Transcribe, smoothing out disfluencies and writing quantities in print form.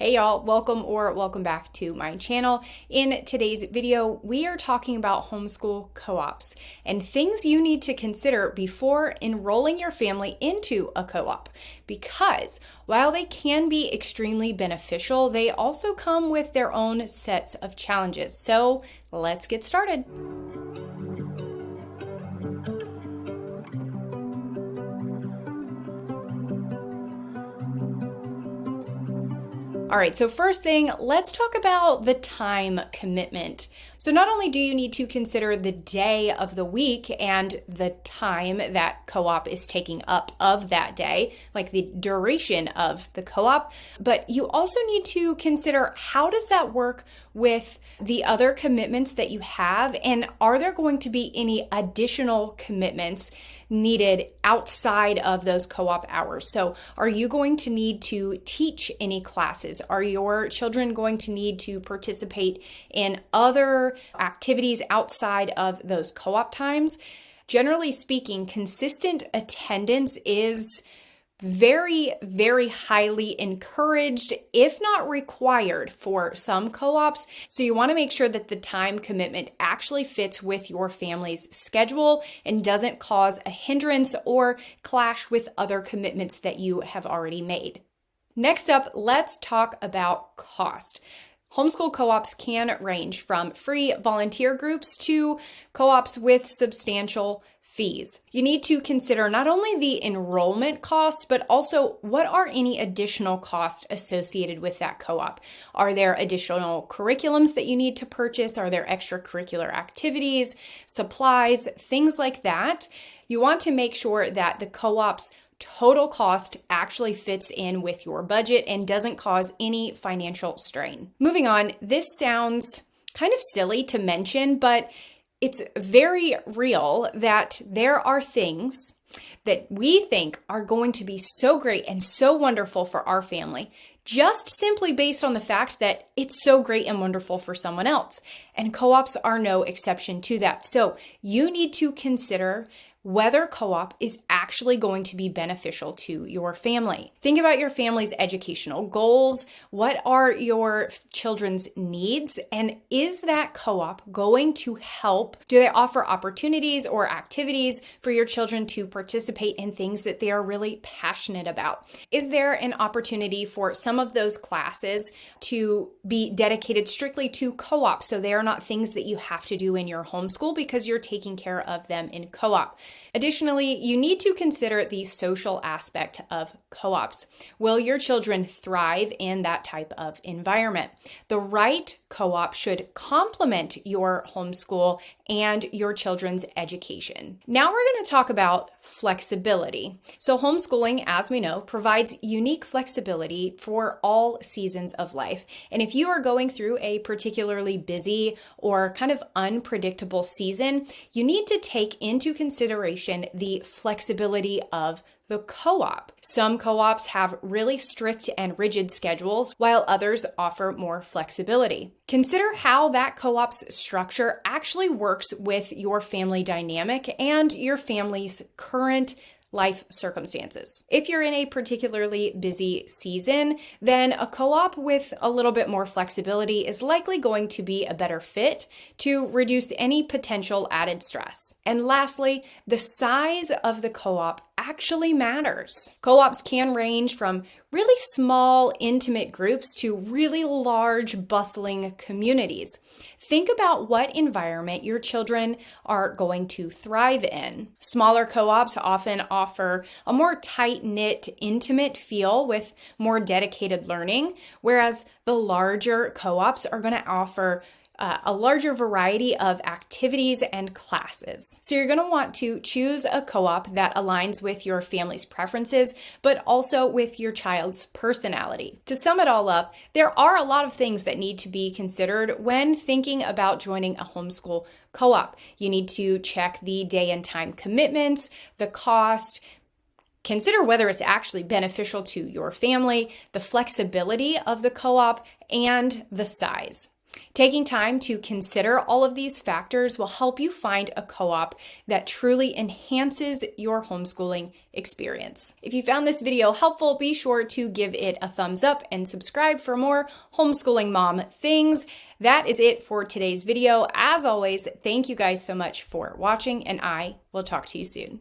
Hey y'all, welcome back to my channel. In today's video, we are talking about homeschool co-ops and things you need to consider before enrolling your family into a co-op. Because while they can be extremely beneficial, they also come with their own sets of challenges. So let's get started. All right, so first thing, let's talk about the time commitment. So not only do you need to consider the day of the week and the time that co-op is taking up of that day, like the duration of the co-op, but you also need to consider how does that work with the other commitments that you have, and are there going to be any additional commitments needed outside of those co-op hours? So are you going to need to teach any classes? Are your children going to need to participate in other activities outside of those co-op times? Generally speaking, consistent attendance is very, very highly encouraged, if not required, for some co-ops. So you want to make sure that the time commitment actually fits with your family's schedule and doesn't cause a hindrance or clash with other commitments that you have already made. Next up, let's talk about cost. Homeschool co-ops can range from free volunteer groups to co-ops with substantial fees. You need to consider not only the enrollment costs, but also what are any additional costs associated with that co-op? Are there additional curriculums that you need to purchase? Are there extracurricular activities, supplies, things like that? You want to make sure that the co-op's total cost actually fits in with your budget and doesn't cause any financial strain. Moving on, this sounds kind of silly to mention, but it's very real that there are things that we think are going to be so great and so wonderful for our family, just simply based on the fact that it's so great and wonderful for someone else. And co-ops are no exception to that. So you need to consider whether co-op is actually going to be beneficial to your family. Think about your family's educational goals. What are your children's needs? And is that co-op going to help? Do they offer opportunities or activities for your children to participate in things that they are really passionate about? Is there an opportunity for some of those classes to be dedicated strictly to co-op, so they are not things that you have to do in your homeschool because you're taking care of them in co-op? Additionally, you need to consider the social aspect of co-ops. Will your children thrive in that type of environment? The right co-op should complement your homeschool and your children's education. Now we're going to talk about flexibility. So homeschooling, as we know, provides unique flexibility for all seasons of life. And if you are going through a particularly busy or kind of unpredictable season, you need to take into consideration the flexibility of the co-op. Some co-ops have really strict and rigid schedules, while others offer more flexibility. Consider how that co-op's structure actually works with your family dynamic and your family's current life circumstances. If you're in a particularly busy season, then a co-op with a little bit more flexibility is likely going to be a better fit to reduce any potential added stress. And lastly, the size of the co-op actually matters. Co-ops can range from really small, intimate groups to really large, bustling communities. Think about what environment your children are going to thrive in. Smaller co-ops often offer a more tight-knit, intimate feel with more dedicated learning, whereas the larger co-ops are going to offer a larger variety of activities and classes. So you're going to want to choose a co-op that aligns with your family's preferences, but also with your child's personality. To sum it all up, there are a lot of things that need to be considered when thinking about joining a homeschool co-op. You need to check the day and time commitments, the cost, consider whether it's actually beneficial to your family, the flexibility of the co-op, and the size. Taking time to consider all of these factors will help you find a co-op that truly enhances your homeschooling experience. If you found this video helpful, be sure to give it a thumbs up and subscribe for more homeschooling mom things. That is it for today's video. As always, thank you guys so much for watching, and I will talk to you soon.